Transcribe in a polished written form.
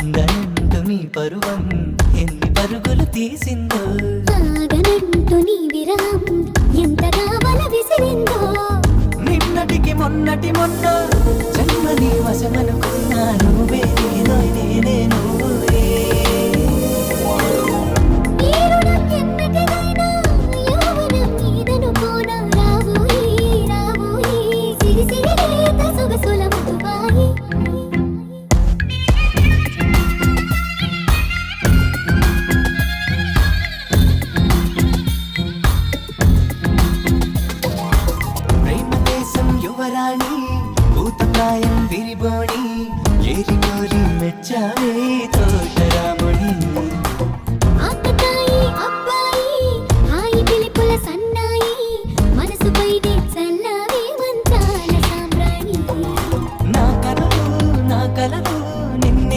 అందనంటూ నీ పరువం ఎన్ని పరుగులు తీసిందో, ఆగనంటూ నీ విరహం ఎంతగా వల విసిరిందో. నిన్నటికి మొన్నటి మొన్న జన్మని వశమనుకున్నా నువ్వే నేనో నేనే నువ్వే. ఈ రుణం ఎన్నటిదైనా యౌవనం నీదనుకోనా. రావోయి రావోయి సిరి సిరి లేత సొగసుల మధువాయి. ప్రేమ దేశం యువరాణి భూతప్రాయం విరిబోణి ఏరి కోరి మెచ్చావేతో.